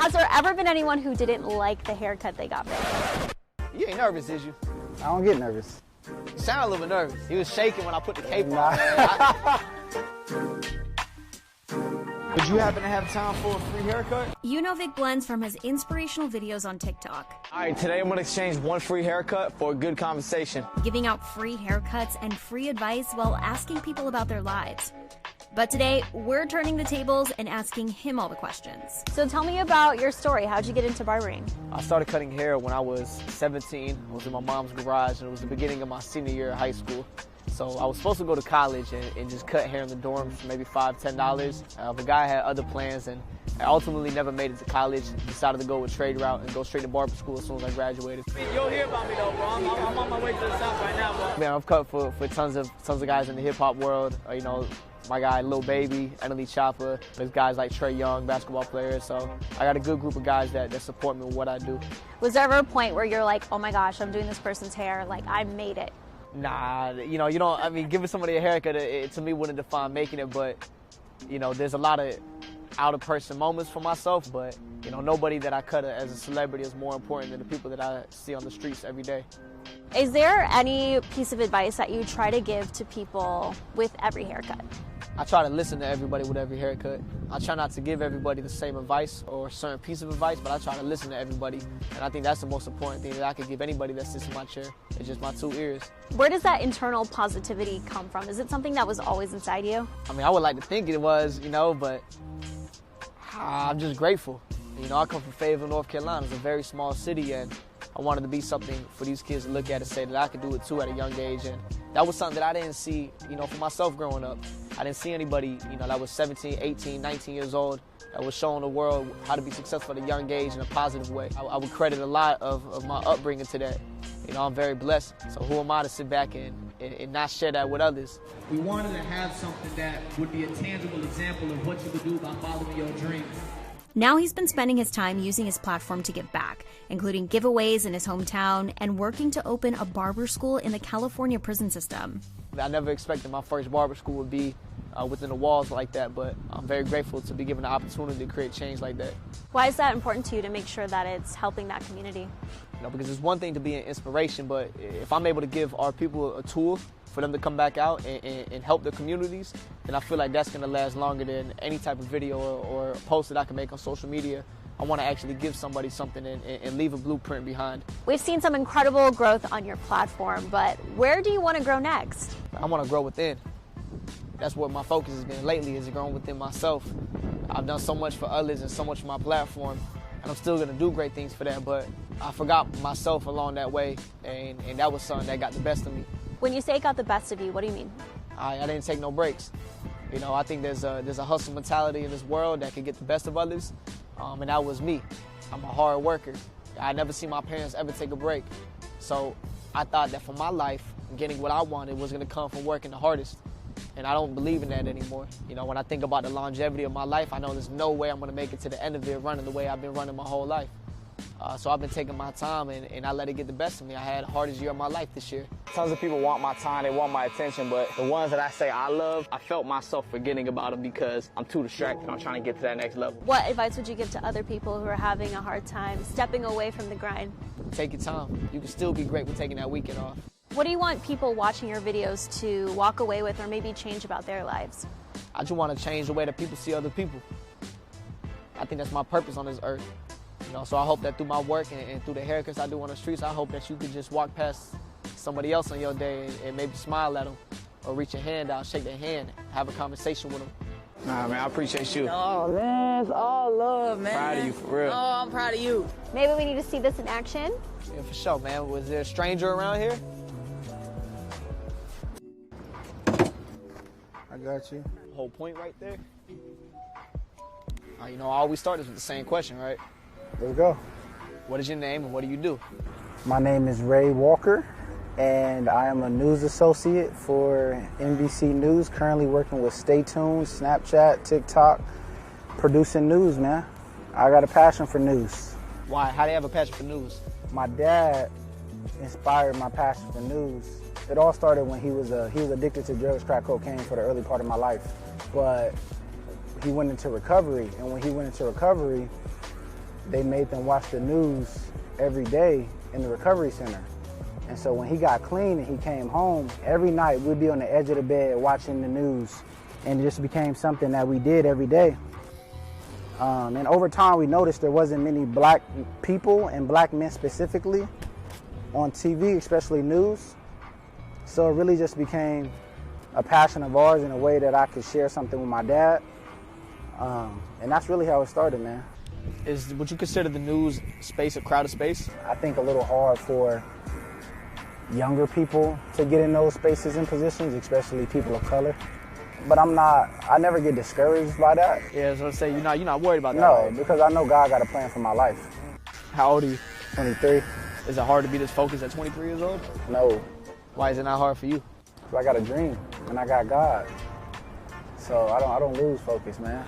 Has there ever been anyone who didn't like the haircut they got? You ain't nervous, is you? I don't get nervous. You sound a little bit nervous. He was shaking when I put the cape on. Would you happen to have time for a free haircut? You know Vic Blends from his inspirational videos on TikTok. All right, today I'm gonna exchange one free haircut for a good conversation. Giving out free haircuts and free advice while asking people about their lives. But today, we're turning the tables and asking him all the questions. So tell me about your story. How'd you get into barbering? I started cutting hair when I was 17. I was in my mom's garage, and it was the beginning of my senior year of high school. So I was supposed to go to college and just cut hair in the dorms for maybe $5, $10. The guy had other plans, and I ultimately never made it to college. Decided to go with trade route and go straight to barber school as soon as I graduated. You'll hear about me though, bro. I'm on my way to the South right now, bro. Man, I've cut for tons of guys in the hip hop world. You know, my guy Lil Baby, Emily Chopper. There's guys like Trey Young, basketball players. So I got a good group of guys that support me with what I do. Was there ever a point where you're like, oh my gosh, I'm doing this person's hair, like I made it? Nah, you know, I mean, giving somebody a haircut, it to me wouldn't define making it, but, you know, there's a lot of out-of-person moments for myself, but, you know, nobody that I cut as a celebrity is more important than the people that I see on the streets every day. Is there any piece of advice that you try to give to people with every haircut? I try to listen to everybody with every haircut. I try not to give everybody the same advice or a certain piece of advice, but I try to listen to everybody. And I think that's the most important thing that I could give anybody that sits in my chair. It's just my 2 ears. Where does that internal positivity come from? Is it something that was always inside you? I mean, I would like to think it was, you know, but I'm just grateful. You know, I come from Fayetteville, North Carolina. It's a very small city, and I wanted to be something for these kids to look at and say that I could do it too at a young age. And that was something that I didn't see, you know, for myself growing up. I didn't see anybody, you know, that was 17, 18, 19 years old that was showing the world how to be successful at a young age in a positive way. I would credit a lot of my upbringing to that. You know, I'm very blessed. So who am I to sit back and not share that with others? We wanted to have something that would be a tangible example of what you could do by following your dreams. Now he's been spending his time using his platform to give back, including giveaways in his hometown and working to open a barber school in the California prison system. I never expected my first barber school would be within the walls like that, but I'm very grateful to be given the opportunity to create change like that. Why is that important to you to make sure that it's helping that community? You know, because it's one thing to be an inspiration, but if I'm able to give our people a tool for them to come back out and help their communities, then I feel like that's going to last longer than any type of video or post that I can make on social media. I want to actually give somebody something and leave a blueprint behind. We've seen some incredible growth on your platform, but where do you want to grow next? I want to grow within. That's what my focus has been lately, is growing within myself. I've done so much for others and so much for my platform, and I'm still going to do great things for that, but I forgot myself along that way, and that was something that got the best of me. When you say it got the best of you, what do you mean? I didn't take no breaks. You know, I think there's a hustle mentality in this world that can get the best of others, and that was me. I'm a hard worker. I never see my parents ever take a break. So I thought that for my life, getting what I wanted was going to come from working the hardest. And I don't believe in that anymore. You know, when I think about the longevity of my life, I know there's no way I'm going to make it to the end of it running the way I've been running my whole life. So I've been taking my time, and I let it get the best of me. I had the hardest year of my life this year. Tons of people want my time, they want my attention, but the ones that I say I love, I felt myself forgetting about them because I'm too distracted. I'm trying to get to that next level. What advice would you give to other people who are having a hard time stepping away from the grind? Take your time. You can still be great with taking that weekend off. What do you want people watching your videos to walk away with or maybe change about their lives? I just want to change the way that people see other people. I think that's my purpose on this earth. You know, so I hope that through my work and through the haircuts I do on the streets, I hope that you could just walk past somebody else on your day and maybe smile at them or reach a hand out, shake their hand, have a conversation with them. Nah, man, I appreciate you. Oh, man, it's all love, man. Proud of you, for real. Oh, I'm proud of you. Maybe we need to see this in action. Yeah, for sure, man. Was there a stranger around here? I got you. Whole point right there. You know, I always start this with the same question, right? Let's go. What is your name and what do you do? My name is Ray Walker, and I am a news associate for NBC News, currently working with Stay Tuned, Snapchat, TikTok, producing news, man. I got a passion for news. Why? How do you have a passion for news? My dad inspired my passion for news. It all started when he was addicted to drugs, crack cocaine, for the early part of my life. But he went into recovery, and when he went into recovery, they made them watch the news every day in the recovery center. And so when he got clean and he came home, every night we'd be on the edge of the bed watching the news. And it just became something that we did every day. And over time we noticed there wasn't many black people and black men specifically on TV, especially news. So it really just became a passion of ours in a way that I could share something with my dad. And that's really how it started, man. Would you consider the news space a crowded space? I think a little hard for younger people to get in those spaces and positions, especially people of color. But I never get discouraged by that. Yeah, so say you're not worried about that. No, right? because I know God got a plan for my life. How old are you? 23. Is it hard to be this focused at 23 years old? No. Why is it not hard for you? I got a dream and I got God. So I don't lose focus, man.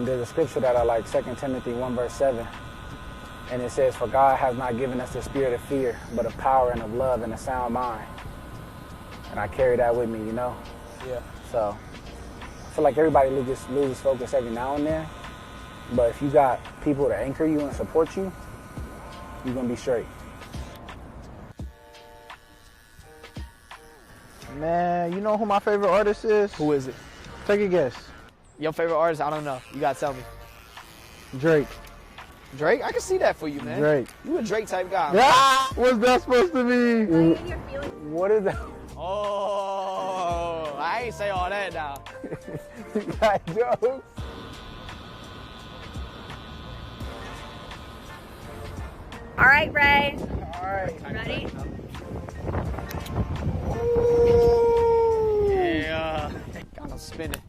There's a scripture that I like, 2 Timothy 1 verse 7. And it says, "For God has not given us the spirit of fear, but of power and of love and a sound mind." And I carry that with me, you know? Yeah. So I feel like everybody just loses focus every now and then. But if you got people to anchor you and support you, you're going to be straight. Man, you know who my favorite artist is? Who is it? Take a guess. Your favorite artist? I don't know. You gotta tell me. Drake. Drake? I can see that for you, man. Drake. You a Drake type guy. Ah, what's that supposed to mean? What is that? Oh, I ain't say all that now. You got jokes? All right, Ray. All right. Ready? Yeah. Got him spinning.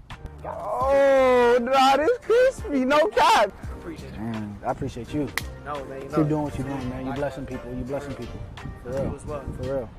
Oh, nah, this crispy. No cap. Appreciate you. Man, I appreciate you. No, man. You know. Keep doing what you're doing, man. You blessing people. You blessing people. For real. You as well. For real.